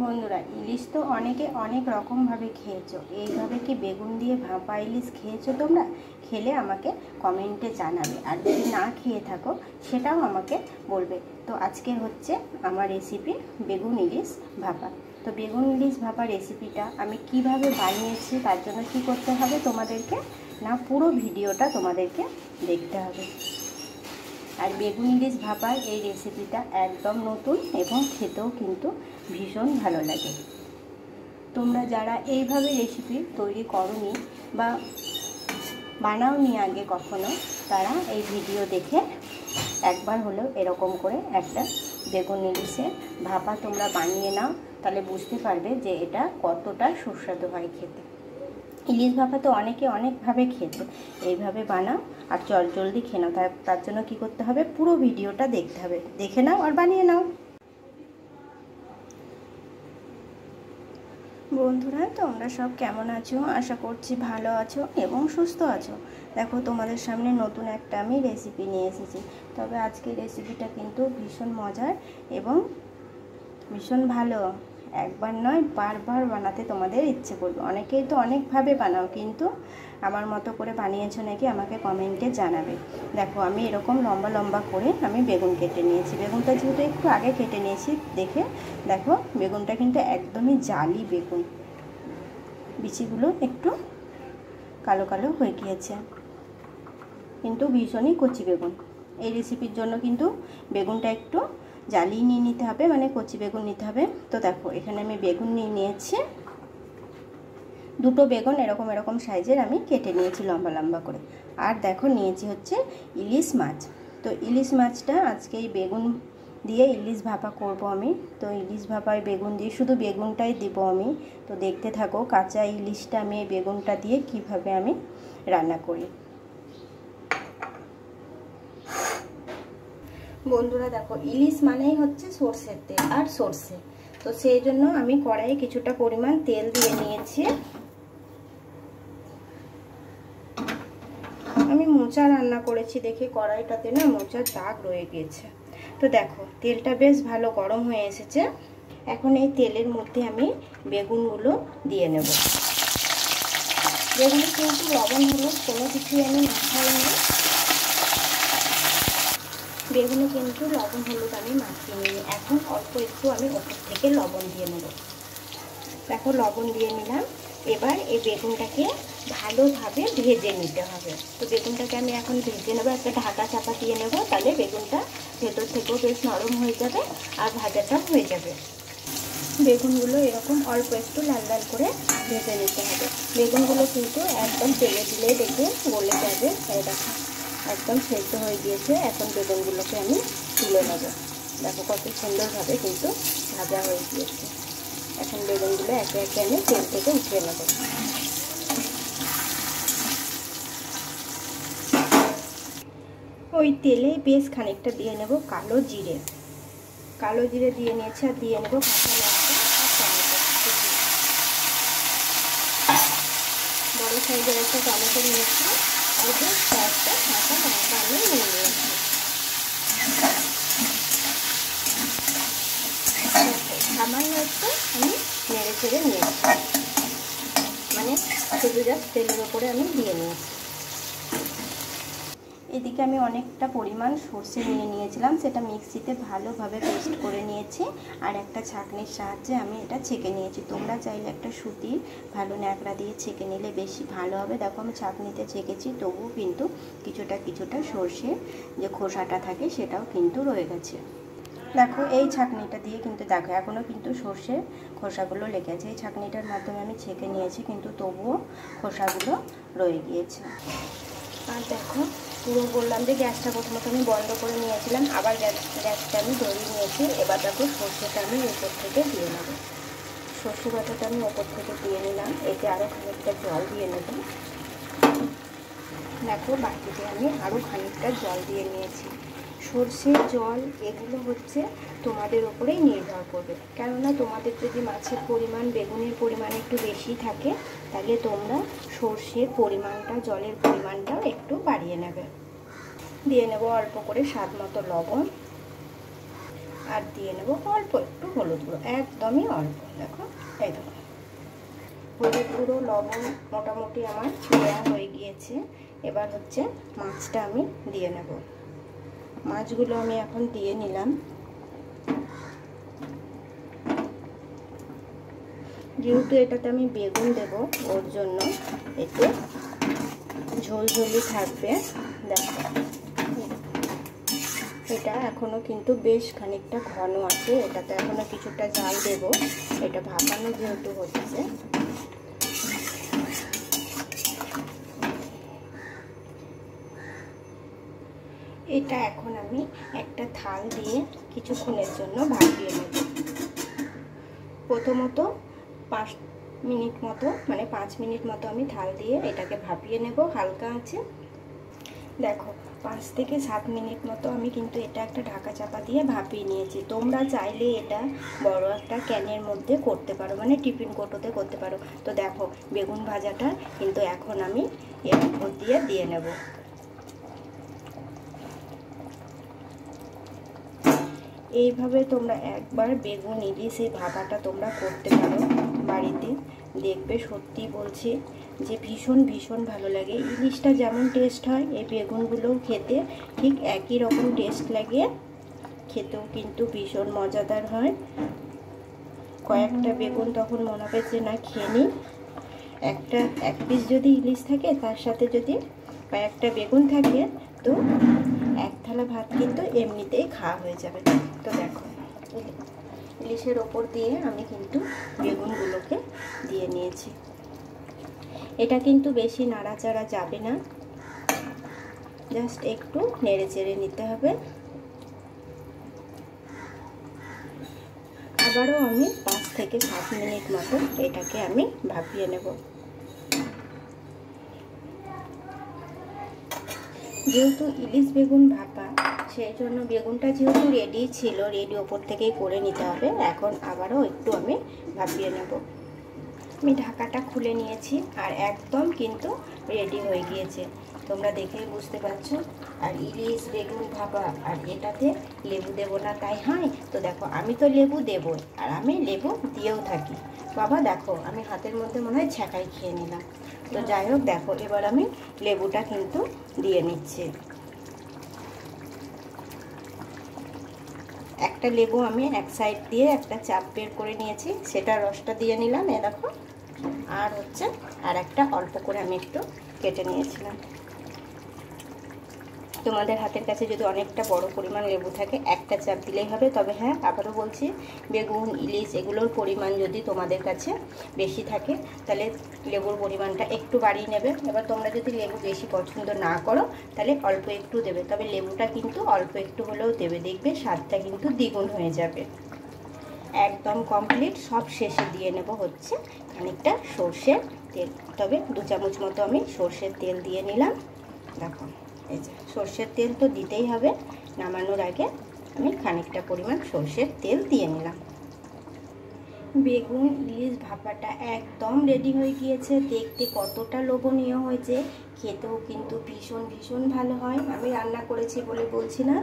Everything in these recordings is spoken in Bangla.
বন্ধুরা, ইলিশ তো অনেকে অনেক রকমভাবে খেয়েছো। এইভাবে কি বেগুন দিয়ে ভাপা ইলিশ খেয়েছো তোমরা? খেলে আমাকে কমেন্টে জানাবে, আর যদি না খেয়ে থাকো সেটাও আমাকে বলবে। তো আজকে হচ্ছে আমার রেসিপি বেগুন ইলিশ ভাপা। তো বেগুন ইলিশ ভাপা রেসিপিটা আমি কিভাবে বানিয়েছি তার জন্য কি করতে হবে তোমাদেরকে না, পুরো ভিডিওটা তোমাদেরকে দেখতে হবে। আর বেগুন ইলিশ ভাপার এই রেসিপিটা একদম নতুন এবং খেতেও কিন্তু ভীষণ ভালো লাগে। তোমরা যারা এইভাবে রেসিপি তৈরি করোনি বা বানাওনি আগে কখনো, তারা এই ভিডিও দেখে একবার হলেও এরকম করে একটা বেগুন ইলিশের ভাপা তোমরা বানিয়ে নাও, তাহলে বুঝতে পারবে যে এটা কতটা সুস্বাদু হয় খেতে। ইলিশ ভাপা তো অনেকে অনেকভাবে খেতে, এইভাবে বানাও আর জলদি খেয়ে নাও। তার জন্য কী করতে হবে, পুরো ভিডিওটা দেখতে হবে, দেখে নাও আর বানিয়ে নাও। বন্ধুরা, তোমরা সব কেমন আছো? আশা করছি ভালো আছো এবং সুস্থ আছো। দেখো, তোমাদের সামনে নতুন একটা আমি রেসিপি নিয়ে এসেছি। তবে আজকের রেসিপিটা কিন্তু ভীষণ মজার এবং ভীষণ ভালো। একবার নয়, বারবার বানাতে তোমাদের ইচ্ছে করবে। অনেকেই তো অনেকভাবে বানাও, কিন্তু আমার মতো করে বানিয়েছো নাকি আমাকে কমেন্টে জানাবে। দেখো, আমি এরকম লম্বা লম্বা করে আমি বেগুন কেটে নিয়েছি। বেগুনটা যেহেতু একটু আগে কেটে নিয়েছি, দেখো বেগুনটা কিন্তু একদমই জালি বেগুন, বিচিগুলো একটু কালো কালো হয়ে গিয়েছে, কিন্তু ভীষণই কচি বেগুন। এই রেসিপির জন্য কিন্তু বেগুনটা একটু জ্বালিয়ে নিয়ে নিতে হবে, মানে কচি বেগুন নিতে হবে। তো দেখো, এখানে আমি বেগুন নিয়ে নিয়েছি, দুটো বেগুন এরকম সাইজের আমি কেটে নিয়েছি লম্বা লম্বা করে। আর দেখো, নিয়েছি হচ্ছে ইলিশ মাছ। তো ইলিশ মাছটা আজকে এই বেগুন দিয়ে ইলিশ ভাপা করব আমি। তো ইলিশ ভাপায় বেগুন দিয়ে, শুধু বেগুনটাই দেব আমি। তো দেখতে থাকো কাঁচা ইলিশটা আমি এই বেগুনটা দিয়ে কিভাবে আমি রান্না করি। বন্ধুরা দেখো, ইলিশ মানেই হচ্ছে সর্ষের তেল আর সর্ষে। তো সেই জন্য আমি কড়াইয়ে কিছুটা পরিমাণ তেল দিয়ে নিয়েছি। আমি মোচা রান্না করেছি দেখে কড়াইটাতে না মোচার দাগ রয়ে গিয়েছে। তো দেখো, তেলটা বেশ ভালো গরম হয়ে এসেছে। এখন এই তেলের মধ্যে আমি বেগুনগুলো দিয়ে নেব। বেগুনে কিন্তু লবণ হলুদ কোনো কিছুই আমি মাখাইনি। বেগুনে কিন্তু লবণ হলুদ আমি মাখিয়ে নিই। এখন অল্প একটু আমি ওপর থেকে লবণ দিয়ে নেব। দেখো, লবণ দিয়ে নিলাম। এবার এই বেগুনটাকে ভালোভাবে ভেজে নিতে হবে। তো বেগুনটাকে আমি এখন ভেজে নেবো, একটা ঢাকা চাপা দিয়ে নেব, তাহলে বেগুনটা ভেতর থেকেও বেশ নরম হয়ে যাবে আর ভাজাটাও হয়ে যাবে। বেগুনগুলো এরকম অল্প একটু লাল লাল করে ভেজে নিতে হবে। বেগুনগুলো কিন্তু একদম তেলে দিলে দেখে গলে যাবে। এই দেখো, একদম সেদ্ধ হয়ে গিয়েছে। এখন বেগুনগুলোকে আমি তুলে নেব। দেখো কত সুন্দরভাবে কিন্তু ভাজা হয়ে গিয়েছে। এখন বেগুনগুলো একে একে আমি তেল থেকে উঠিয়ে নেব। ওই তেলে বেশ খানিকটা দিয়ে নেব কালো জিরে। কালো জিরে দিয়ে নিয়েছি, আর দিয়ে নেব কাঁচা লঙ্কা আর টমেটো। বড় সাইজের একটা টমেটো নিয়েছি, আর বেশ কয়েকটা কাঁচা লঙ্কা আমি নিয়ে নিয়েছি। সামান্য একটু আমি নেড়ে চেড়ে নিয়েছি, মানে শুধু জাস্ট তেলের ওপরে আমি দিয়ে নিয়েছি। এদিকে আমি অনেকটা পরিমাণ সর্ষে নিয়ে নিয়েছিলাম, সেটা মিক্সিতে ভালোভাবে পেস্ট করে নিয়েছি। আর একটা ছাঁকনির সাহায্যে আমি এটা ছেঁকে নিয়েছি। তোমরা চাইলে একটা সুতির ভালো ন্যাকড়া দিয়ে ছেঁকে নিলে বেশি ভালো হবে। দেখো, আমি ছাঁকনিতে ছেঁকেছি, তবুও কিন্তু কিছুটা সর্ষে যে খোসাটা থাকে সেটাও কিন্তু রয়ে গেছে। দেখো, এই ছাঁকনিটা দিয়ে কিন্তু দেখো এখনও কিন্তু সর্ষের খোসাগুলো লেগে আছে। এই ছাঁকনিটার মাধ্যমে আমি ছেঁকে নিয়েছি, কিন্তু তবুও খোসাগুলো রয়ে গিয়েছে। আর দেখো, পুরো বললাম যে গ্যাসটা প্রথমত আমি বন্ধ করে নিয়েছিলাম, আবার গ্যাসটা আমি ধরিয়ে নিয়েছি। এবার দেখো, সর্ষেটা আমি ওপর থেকে দিয়ে নেব। সর্ষে বাটাটা আমি ওপর থেকে দিয়ে নিলাম। এতে আরও খানিকটা জল দিয়ে নেব। দেখো, বাটিতে আমি আরও খানিকটা জল দিয়ে নিয়েছি। সর্ষে জল এগুলো হচ্ছে তোমাদের ওপরেই নির্ভর করবে। কেননা তোমাদের যদি মাছের পরিমাণ বেগুনের পরিমাণ একটু বেশি থাকে, তাহলে তোমরা সর্ষের পরিমাণটা, জলের পরিমাণটাও একটু বাড়িয়ে নেবে। দিয়ে নেব অল্প করে স্বাদ মতো লবণ, আর দিয়ে নেব অল্প একটু হলুদ গুঁড়ো, একদমই অল্প। দেখো এই দেখো হলুদ গুঁড়ো লবণ মোটামুটি আমার দেওয়া হয়ে গিয়েছে। এবার হচ্ছে মাছটা আমি দিয়ে নেব। মাছগুলো আমি এখন দিয়ে নিলাম। যেহেতু এটাতে আমি বেগুন দেব, ওর জন্য একটু ঝোলঝোলি থাকবে। দেখো এটা এখনো কিন্তু বেশ খানিকটা ঘন আছে, এটাতে এখনো কিছুটা জাল দেব। এটা ভাপানো যেহেতু হচ্ছে, এটা এখন আমি একটা থাল দিয়ে কিছুক্ষণের জন্য ভাপিয়ে নেব। প্রথমত 5 মিনিট মতো, মানে 5 মিনিট মতো আমি থাল দিয়ে এটাকে ভাপিয়ে নেব হালকা আছে। দেখো 5 থেকে 7 মিনিট মতো আমি কিন্তু এটা একটা ঢাকা চাপা দিয়ে ভাপিয়ে নিয়েছি। তোমরা চাইলে এটা বড় একটা ক্যানের মধ্যে করতে পারো, মানে টিফিন কৌটোতে করতে পারো। তো দেখো বেগুন ভাজাটা কিন্তু এখন আমি এর উপর দিয়ে নেব। এইভাবে তোমরা একবার বেগুন ইলিশ এই ভাপাটা তোমরা করতে পারো বাড়িতে, দেখবে সত্যি বলছি যে ভীষণ ভীষণ ভালো লাগে। ইলিশটা যেমন টেস্ট হয় এই বেগুনগুলোও খেতে ঠিক একই রকম টেস্ট লাগে, খেতেও কিন্তু ভীষণ মজাদার হয়। কয়েকটা বেগুন তখন মনে হবে যে না খেয়ে নিই, এক পিস যদি ইলিশ থাকে তার সাথে যদি কয়েকটা বেগুন থাকে তো এক থালা ভাত কিন্তু এমনিতেই খাওয়া হয়ে যাবে। তো দেখো ইলিশের ওপর দিয়ে আমি কিন্তু বেগুনগুলোকে দিয়ে নিয়েছি। এটা কিন্তু বেশি নাড়াচাড়া যাবে না, জাস্ট একটু নেড়ে চেড়ে নিতে হবে। আবারও আমি 5 থেকে 7 মিনিট মতো এটাকে আমি ভাপিয়ে নেব। যেহেতু ইলিশ বেগুন ভাপা, সেই জন্য বেগুনটা যেহেতু রেডি ছিল, রেডি ওপর থেকেই করে নিতে হবে। এখন আবারও একটু আমি ভাপিয়ে নেব। আমি ঢাকাটা খুলে নিয়েছি আর একদম কিন্তু রেডি হয়ে গিয়েছে, তোমরা দেখেই বুঝতে পারছো। আর ইলিশ বেগুন ভাপা, আর এটাতে লেবু দেবো না তাই হয়? তো দেখো আমি তো লেবু দেবই, আর আমি লেবু দিয়েও থাকি। বাবা দেখো আমি হাতের মধ্যে মনে হয় ছ্যাঁকাই খেয়ে নিলাম। তো যাই হোক দেখো এবার আমি লেবুটা কিন্তু দিয়ে নিচ্ছি। একটা লেবু আমি এক সাইড দিয়ে একটা চাপ বের করে নিয়েছি, সেটা রসটা দিয়ে নিলাম। এ দেখো আর হচ্ছে আর একটা অল্প করে আমি একটু কেটে নিয়েছিলাম। তোমাদের হাতের কাছে যদি অনেকটা বড় পরিমাণ লেবু থাকে একটা চাপ দিলেই হবে। তবে হ্যাঁ আবারও বলছি, বেগুন ইলিশ এগুলোর পরিমাণ যদি তোমাদের কাছে বেশি থাকে তাহলে লেবুর পরিমাণটা একটু বাড়িয়ে নেবে। এবার তোমরা যদি লেবু বেশি পছন্দ না করো তাহলে অল্প একটু দেবে, তবে লেবুটা কিন্তু অল্প একটু হলেও দেবে, দেখবে স্বাদটা কিন্তু দ্বিগুণ হয়ে যাবে। একদম কমপ্লিট। সব শেষে দিয়ে নেব হচ্ছে খানিকটা সর্ষের তেল, তবে 2 চামচ মতো আমি সর্ষের তেল দিয়ে নিলাম। দেখো এই যে সর্ষের তেল তো দিতেই হবে, নামানোর আগে আমি খানিকটা পরিমাণ সর্ষের তেল দিয়ে নিলাম। বেগুন ইলিশ ভাপাটা একদম রেডি হয়ে গিয়েছে। দেখতে কতটা লোভনীয় হয়েছে, খেতেও কিন্তু ভীষণ ভীষণ ভালো হয়। আমি রান্না করেছি বলে বলছি না,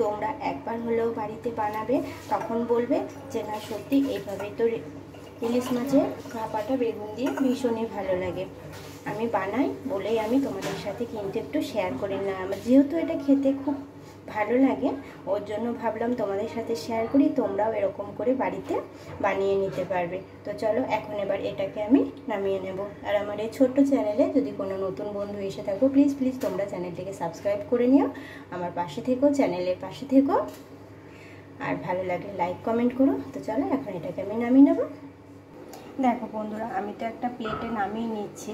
তোমরা একবার হলেও বাড়িতে বানাবে, তখন বলবে যে না সত্যি এইভাবেই তো ইলিশ মাছের ভাপাটা বেগুন দিয়ে ভীষণই ভালো লাগে। আমি বানাই বলেই আমি তোমাদের সাথে কিন্তু একটু শেয়ার করে নিলাম। আমার যেহেতু এটা খেতে খুব ভালো লাগে ওর জন্য ভাবলাম তোমাদের সাথে শেয়ার করি, তোমরাও এরকম করে বাড়িতে বানিয়ে নিতে পারবে। তো চলো এখন এবার এটাকে আমি নামিয়ে নেব। আর আমার এই ছোট্ট চ্যানেলে যদি কোনো নতুন বন্ধু এসে থাকো প্লিজ প্লিজ তোমরা চ্যানেলটিকে সাবস্ক্রাইব করে নিও, আমার পাশে থেকো, চ্যানেলের পাশে থেকো, আর ভালো লাগলে লাইক কমেন্ট করো। তো চলো এখন এটাকে আমি নামিয়ে নেব। দেখো বন্ধুরা আমি তো একটা প্লেটে নামিয়ে নিচ্ছি।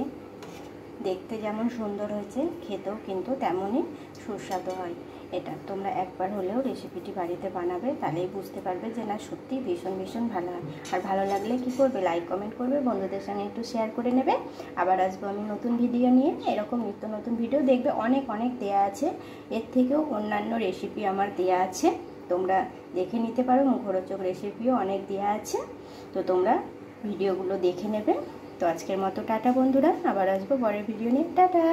দেখতে যেমন সুন্দর হয়েছে খেতেও কিন্তু তেমনই সুস্বাদু হয়। এটা তোমরা একবার হলেও রেসিপিটি বাড়িতে বানাবে, তাহলেই বুঝতে পারবে যে না সত্যি ভীষণ ভীষণ ভালো হয়। আর ভালো লাগলে কি করবে, লাইক কমেন্ট করবে, বন্ধুদের সঙ্গে একটু শেয়ার করে নেবে। আবার আসবো আমি নতুন ভিডিও নিয়ে, এরকম নিত্য নতুন ভিডিও দেখবে অনেক অনেক দেয়া আছে, এর থেকেও অন্যান্য রেসিপি আমার দেয়া আছে, তোমরা দেখে নিতে পারো। মুখরোচক রেসিপিও অনেক দেয়া আছে, তো তোমরা ভিডিওগুলো দেখে নেবে। তো আজকের মতো টাটা বন্ধুরা, আবার আসবো পরের ভিডিও নিয়ে। টাটা।